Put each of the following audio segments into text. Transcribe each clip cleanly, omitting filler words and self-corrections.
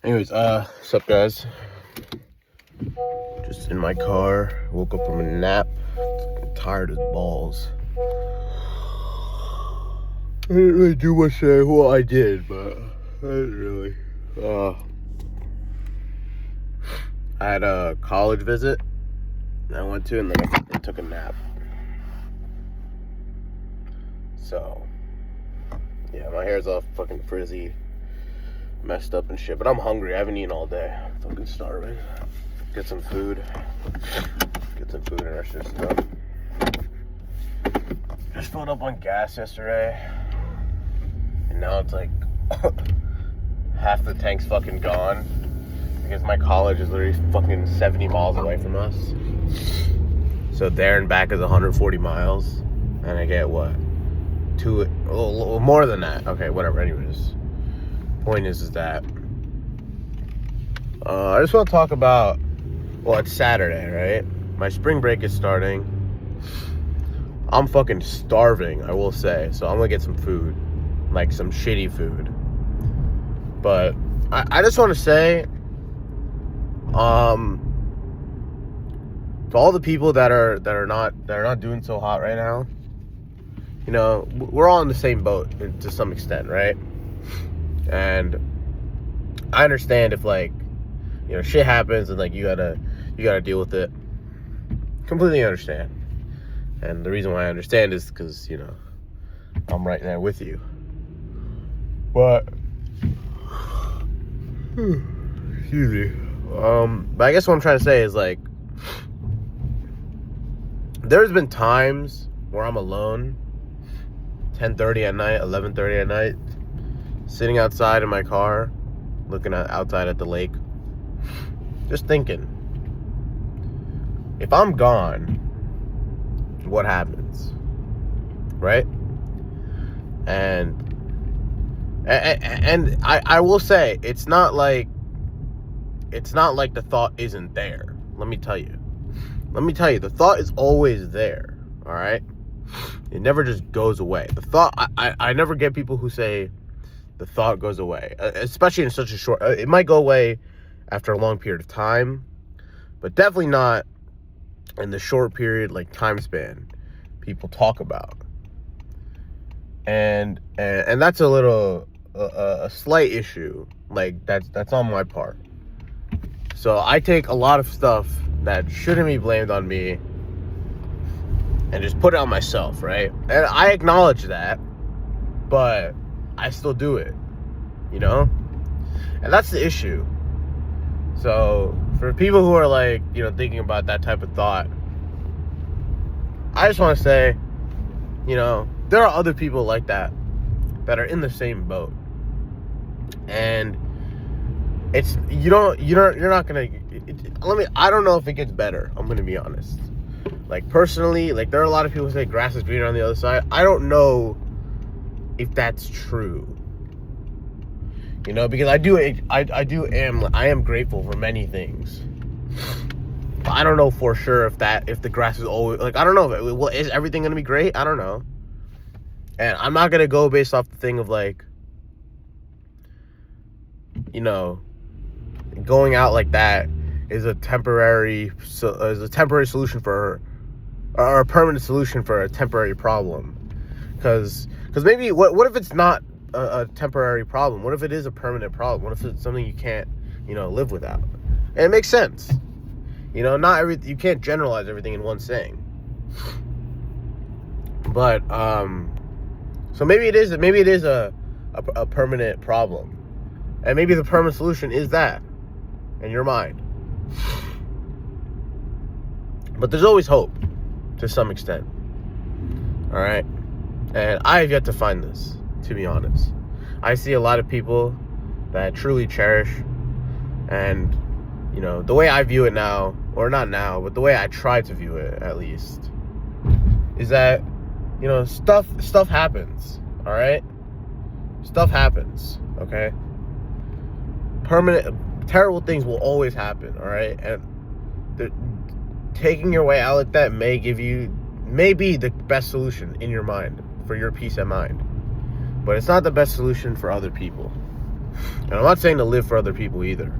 Anyways, what's up, guys? Just in my car. Woke up from a nap. I'm tired as balls. I didn't really do much today. Well, I did, but I didn't really. I had a college visit that I went to, and then I took a nap. So, yeah, my hair's all fucking frizzy, messed up and shit. But I'm hungry. I haven't eaten all day. I'm fucking starving. Get some food. Get some food in our system. Just filled up on gas yesterday. And now it's like half the tank's fucking gone. Because my college is literally fucking 70 miles away from us. So there and back is 140 miles. And I get what? More than that. Okay, whatever. Anyways. Point is that I just want to talk about, well, it's Saturday, right? My spring break is starting. I'm fucking starving, I will say. So I'm gonna get some food, like some shitty food. But I just want to say, to all the people that are not doing so hot right now, you know, we're all in the same boat to some extent, right? And I understand if, like, you know, shit happens and like you gotta deal with it. Completely understand. And the reason why I understand is because, you know, I'm right there with you. But excuse me. But I guess what I'm trying to say is, like, there's been times where I'm alone, 10:30 at night, 11:30 at night, sitting outside in my car, looking outside at the lake, just thinking, if I'm gone, what happens, right? And I will say, it's not like the thought isn't there. Let me tell you, the thought is always there. All right, it never just goes away. The thought, I never get people who say the thought goes away, especially in such a short. It might go away after a long period of time, but definitely not in the short period, like, time span people talk about. And that's a little a slight issue. Like, that's on my part. So I take a lot of stuff that shouldn't be blamed on me and just put it on myself, right? And I acknowledge that, but I still do it, you know? And that's the issue. So for people who are, like, you know, thinking about that type of thought, I just want to say, you know, there are other people like that are in the same boat. And it's, you're not gonna, I don't know if it gets better. I'm gonna be honest. Like, personally, like, there are a lot of people who say grass is greener on the other side. I don't know if that's true, you know, because I am grateful for many things. But I don't know for sure if the grass is always, like, I don't know, well, is everything gonna be great? I don't know. And I'm not gonna go based off the thing of, like, you know, going out like that is a temporary solution for, or a permanent solution for a temporary problem. Because maybe, what if it's not a temporary problem? What if it is a permanent problem? What if it's something you can't, you know, live without? And it makes sense. You know, you can't generalize everything in one saying. But so maybe it is a permanent problem. And maybe the permanent solution is that in your mind. But there's always hope to some extent. All right? And I have yet to find this, to be honest. I see a lot of people that I truly cherish, and, you know, the way I view it now, or not now, but the way I try to view it, at least, is that, you know, stuff happens, all right? Stuff happens, okay? Terrible things will always happen, all right? And taking your way out like that may be the best solution in your mind, for your peace of mind. But it's not the best solution for other people. And I'm not saying to live for other people either.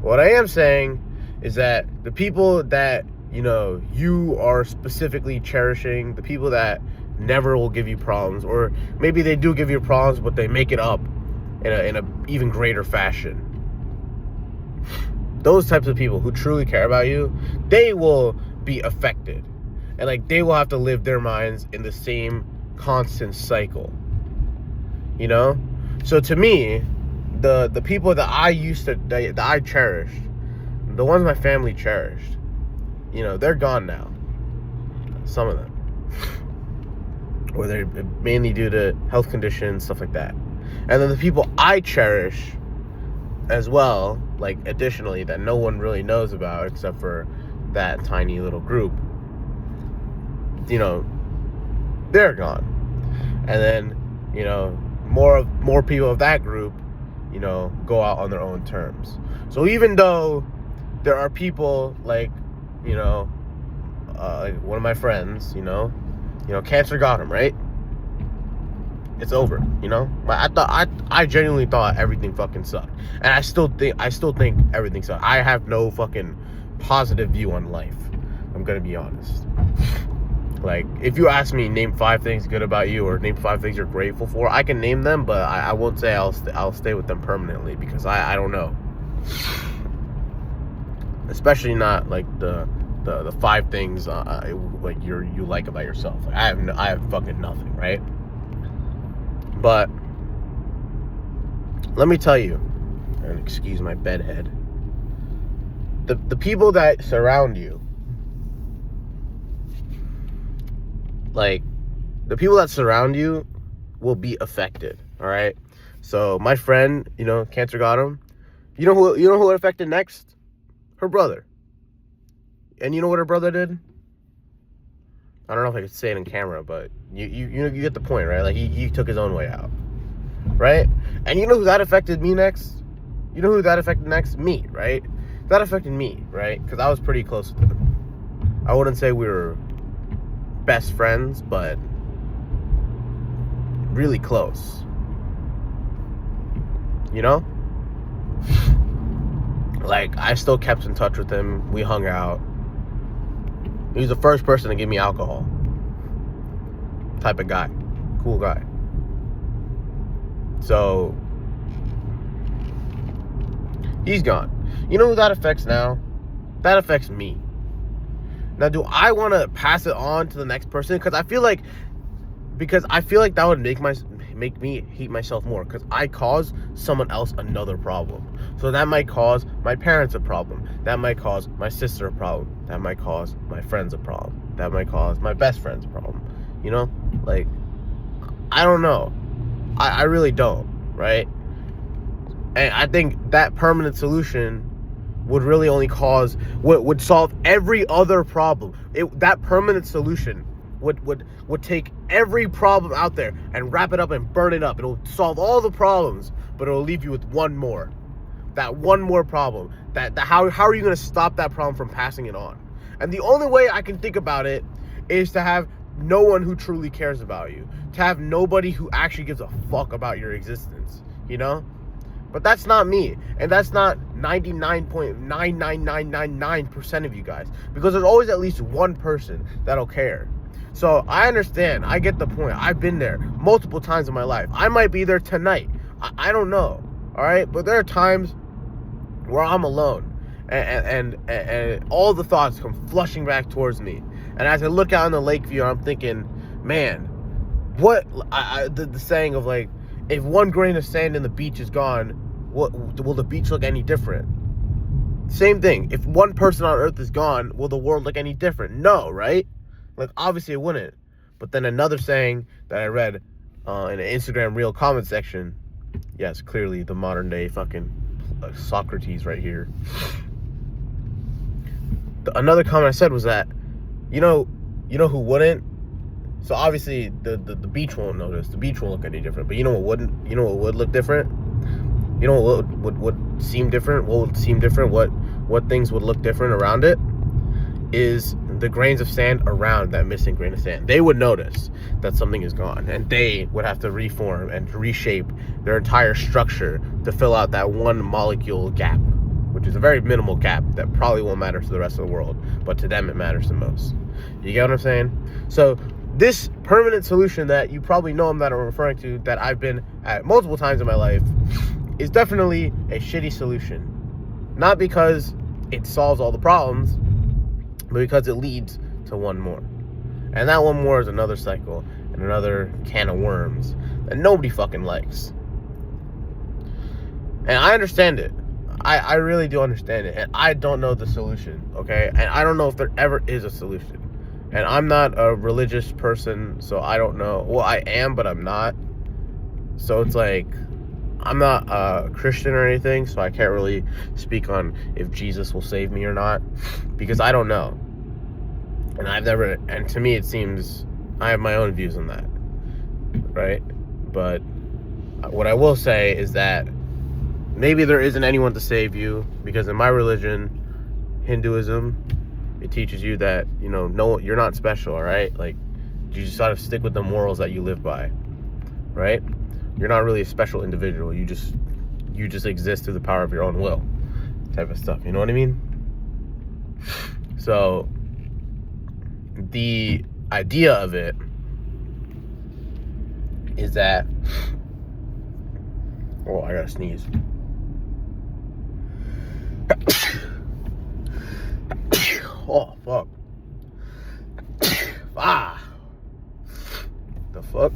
What I am saying is that the people that, you are specifically cherishing, the people that never will give you problems, or maybe they do give you problems, but they make it up in a even greater fashion. Those types of people who truly care about you, they will be affected. And like they will have to live their minds in the same constant cycle. So to me, the people that I cherished, the ones my family cherished, they're gone now. Some of them. Or they're mainly due to health conditions, stuff like that. And then the people I cherish as well, like additionally, that no one really knows about except for that tiny little group, they're gone. And then, more people of that group, go out on their own terms. So even though there are people like, like one of my friends, cancer got him, right? It's over, I genuinely thought everything fucking sucked. And I still think everything sucked. I have no fucking positive view on life. I'm gonna be honest. Like, if you ask me, name 5 things good about you, or name 5 things you're grateful for, I can name them, but I won't say I'll stay with them permanently, because I don't know. Especially not like the 5 things like you like about yourself. Like, I have fucking nothing, right? But let me tell you, and excuse my bedhead, the people that surround you, like the people that surround you will be affected. All right. So my friend, cancer got him. You know who it affected next? Her brother. And you know what her brother did? I don't know if I could say it in camera, but you get the point, right? Like he took his own way out, right? And you know who that affected me next? You know who that affected next? Me, right? That affected me, right? Because I was pretty close with him. I wouldn't say we were best friends, but really close. Like, I still kept in touch with him. We hung out. He was the first person to give me alcohol. Type of guy. Cool guy. So, he's gone. You know who that affects now? That affects me. Now, do I want to pass it on to the next person? Because I feel like that would make me hate myself more, because I caused someone else another problem. So that might cause my parents a problem. That might cause my sister a problem. That might cause my friends a problem. That might cause my best friends a problem. Like, I don't know. I really don't, right? And I think that permanent solution would really only would solve every other problem. That permanent solution would take every problem out there and wrap it up and burn it up. It'll solve all the problems, but it'll leave you with one more. That one more problem. How are you going to stop that problem from passing it on? And the only way I can think about it is to have no one who truly cares about you. To have nobody who actually gives a fuck about your existence, But that's not me, and that's not 99.99999% of you guys, because there's always at least one person that'll care. So I understand. I get the point. I've been there multiple times in my life. I might be there tonight. I don't know. All right, but there are times where I'm alone, and all the thoughts come flushing back towards me. And as I look out in the lake view, I'm thinking, man, what the saying of like, if one grain of sand in the beach is gone, what will the beach look any different? Same thing. If one person on earth is gone, will the world look any different? No, right? Like, obviously it wouldn't. But then another saying that I read in an Instagram reel comment section, yes, clearly the modern day fucking Socrates right here. Another comment I said was that, you know who wouldn't? So obviously the beach won't notice. The beach won't look any different. But you know what wouldn't? You know what would look different? You know what would seem different? What would seem different? What things would look different around it? Is the grains of sand around that missing grain of sand. They would notice that something is gone, and they would have to reform and reshape their entire structure to fill out that one molecule gap, which is a very minimal gap that probably won't matter to the rest of the world, but to them it matters the most. You get what I'm saying? So this permanent solution that you probably know that I'm referring to, that I've been at multiple times in my life, is definitely a shitty solution. Not because it solves all the problems, but because it leads to one more. And that one more is another cycle and another can of worms that nobody fucking likes. And I understand it. I really do understand it. And I don't know the solution, okay? And I don't know if there ever is a solution. And I'm not a religious person, so I don't know. Well, I am, but I'm not. So it's like, I'm not a Christian or anything, so I can't really speak on if Jesus will save me or not, because I don't know. And to me it seems, I have my own views on that, right? But what I will say is that maybe there isn't anyone to save you, because in my religion, Hinduism, it teaches you that, no, you're not special, all right? Like, you just gotta stick with the morals that you live by, right? You're not really a special individual. You just exist through the power of your own will, type of stuff. You know what I mean? So the idea of it is that, oh, I gotta sneeze. Oh, fuck. The fuck?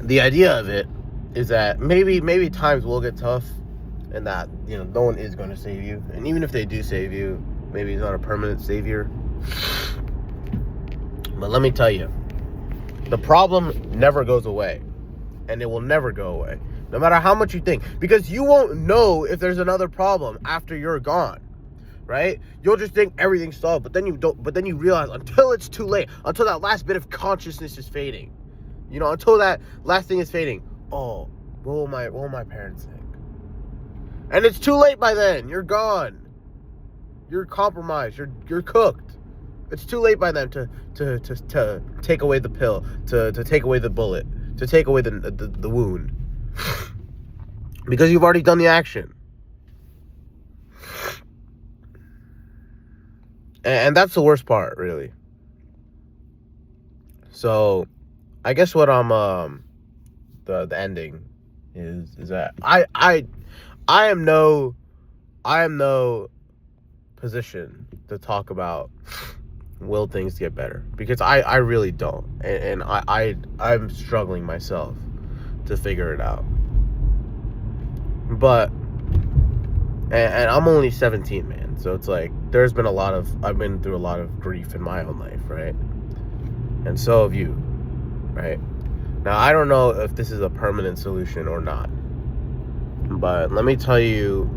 The idea of it is that maybe times will get tough, and that, no one is going to save you. And even if they do save you, maybe it's not a permanent savior. But let me tell you, the problem never goes away, and it will never go away, no matter how much you think, because you won't know if there's another problem after you're gone, right? You'll just think everything's solved, but then you realize, until it's too late, until that last bit of consciousness is fading, until that last thing is fading. Oh, what will my parents think? And it's too late by then. You're gone. You're compromised. You're cooked. It's too late by then to take away the pill, to take away the bullet, to take away the wound, because you've already done the action. And that's the worst part, really. So I guess what I'm the ending is that I am no position to talk about will things get better, because I really don't, and I'm struggling myself to figure it out. But and I'm only 17, man, so it's like I've been through a lot of grief in my own life, right? And so have you, right? Now, I don't know if this is a permanent solution or not, but let me tell you,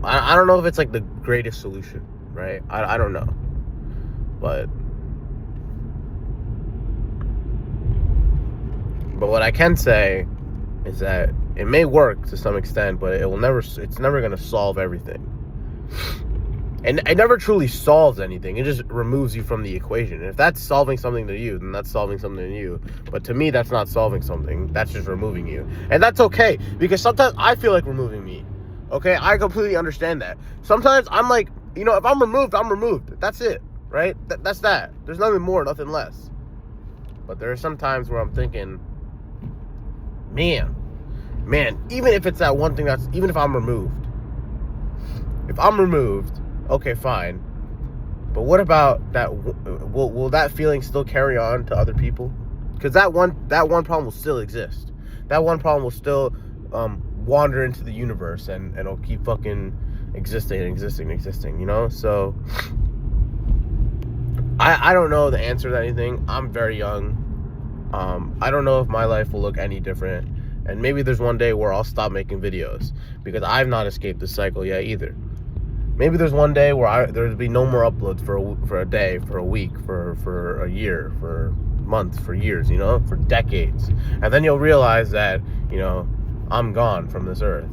I don't know if it's like the greatest solution, right? I don't know, but what I can say is that it may work to some extent, but it's never going to solve everything. And it never truly solves anything. It just removes you from the equation. And if that's solving something to you, then that's solving something to you. But to me, that's not solving something. That's just removing you. And that's okay, because sometimes I feel like removing me. Okay? I completely understand that. Sometimes I'm like, if I'm removed, I'm removed. That's it, right? That's that. There's nothing more, nothing less. But there are some times where I'm thinking, man, even if it's that one thing, even if I'm removed. If I'm removed, okay, fine. But what about that? Will that feeling still carry on to other people? Because that one problem will still exist. That one problem will still wander into the universe, and it'll keep fucking existing. So I don't know the answer to anything. I'm very young. I don't know if my life will look any different. And maybe there's one day where I'll stop making videos, because I've not escaped the cycle yet either. Maybe there's one day where there'll be no more uploads for a day, for a week, for a year, for months, for years, for decades. And then you'll realize that, I'm gone from this earth.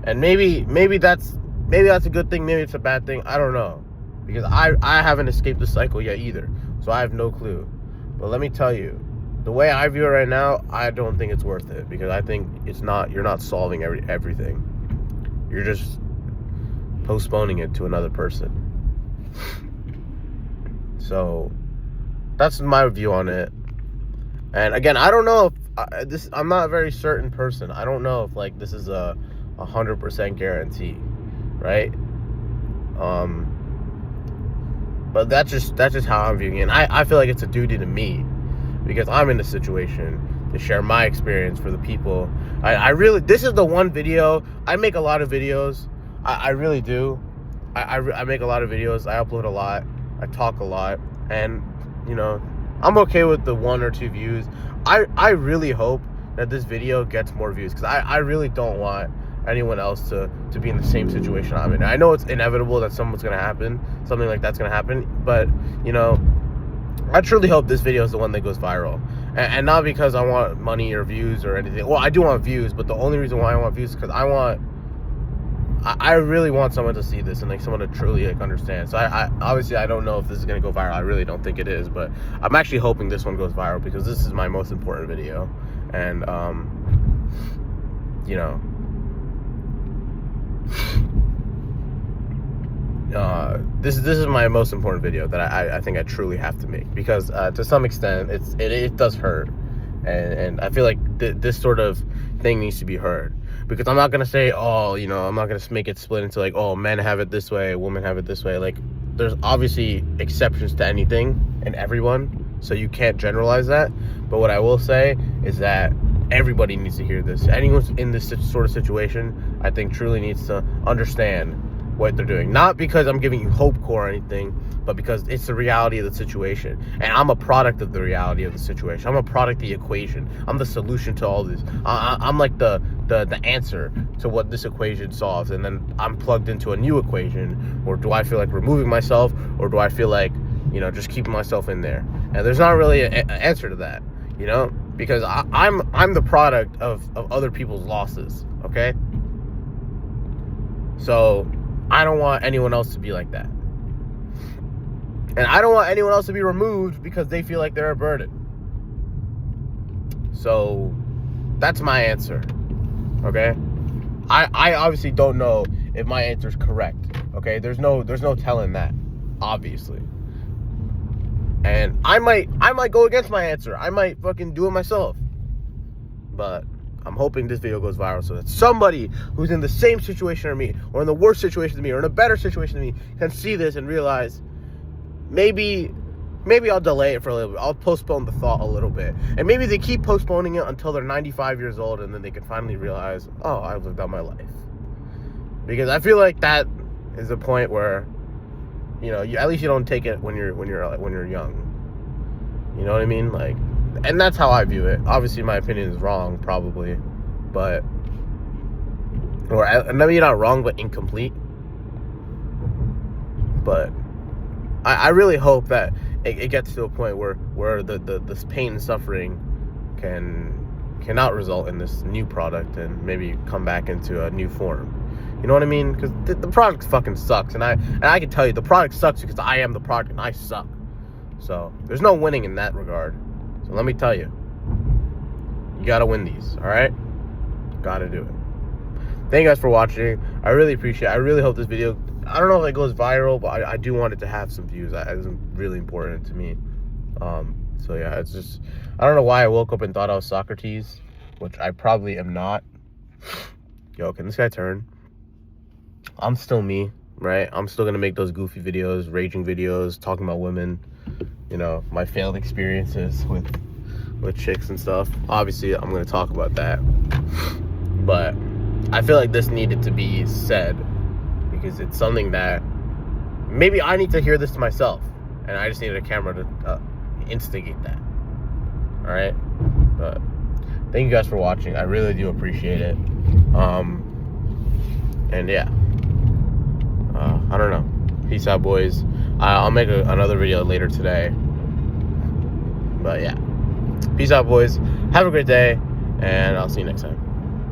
And maybe that's a good thing, maybe it's a bad thing, I don't know. because I haven't escaped the cycle yet either, so I have no clue. But let me tell you, the way I view it right now, I don't think it's worth it, because I think you're not solving everything. You're just postponing it to another person. So that's my view on it. And again, I don't know if I'm not a very certain person. I don't know if like this is a 100% guarantee, right? But that's just how I'm viewing it. And I feel like it's a duty to me, because I'm in the situation, to share my experience for the people. I really, this is the one video. I make a lot of videos. I really do. I make a lot of videos. I upload a lot. I talk a lot. And, you know, I'm okay with the 1 or 2 views. I really hope that this video gets more views, because I really don't want anyone else to be in the same situation I'm in. I know it's inevitable that something like that's gonna happen, but, you know, I truly hope this video is the one that goes viral. And not because I want money or views or anything. Well, I do want views, but the only reason why I want views is because I really want someone to see this, and like someone to truly like understand. So I obviously I don't know if this is gonna go viral. I really don't think it is, but I'm actually hoping this one goes viral, because this is my most important video. And you know, this is my most important video that I think I truly have to make, because to some extent it does hurt, and I feel like this sort of thing needs to be heard, because I'm not gonna say, oh, you know, I'm not gonna make it split into like, oh, men have it this way, women have it this way. Like, there's obviously exceptions to anything and everyone, so you can't generalize that. But what I will say is that everybody needs to hear this. Anyone in this sort of situation, I think, truly needs to understand what they're doing. Not because I'm giving you hope core or anything, but because it's the reality of the situation. And I'm a product of the reality of the situation. I'm a product of the equation. I'm the solution to all this. I'm like the answer to what this equation solves. And then I'm plugged into a new equation. Or do I feel like removing myself? Or do I feel like, you know, just keeping myself in there? And there's not really an answer to that, you know? Because I'm the product of other people's losses, okay? So I don't want anyone else to be like that. And I don't want anyone else to be removed because they feel like they're a burden. So that's my answer, okay? I obviously don't know if my answer is correct, okay? There's no telling that, obviously. And I might go against my answer. I might fucking do it myself. But I'm hoping this video goes viral so that somebody who's in the same situation as me, or in the worse situation than me, or in a better situation than me, can see this and realize, maybe I'll delay it for a little bit. I'll postpone the thought a little bit. And maybe they keep postponing it until they're 95 years old, and then they can finally realize, oh, I've lived out my life. Because I feel like that is the point where, you know, at least you don't take it when you're young. You know what I mean? Like, and that's how I view it. Obviously, my opinion is wrong, probably, but, or maybe not wrong, but incomplete. But I really hope that it gets to a point where this pain and suffering cannot result in this new product and maybe come back into a new form. You know what I mean? Because the product fucking sucks, and I can tell you the product sucks because I am the product and I suck. So there's no winning in that regard. So let me tell you, you gotta win these, all right? Gotta do it. Thank you guys for watching. I really appreciate it. I really hope this video, I don't know if it goes viral, but I do want it to have some views. It's really important to me. So yeah, it's just, I don't know why I woke up and thought I was Socrates, which I probably am not. Yo, can this guy turn? I'm still me, right? I'm still gonna make those goofy videos, raging videos, talking about women, you know, my failed experiences with chicks and stuff. Obviously, I'm gonna talk about that, but I feel like this needed to be said because it's something that maybe I need to hear this to myself, and I just needed a camera to instigate that. All right, but thank you guys for watching. I really do appreciate it. And yeah, I don't know. Peace out, boys. I'll make another video later today. But yeah, peace out, boys. Have a great day, and I'll see you next time.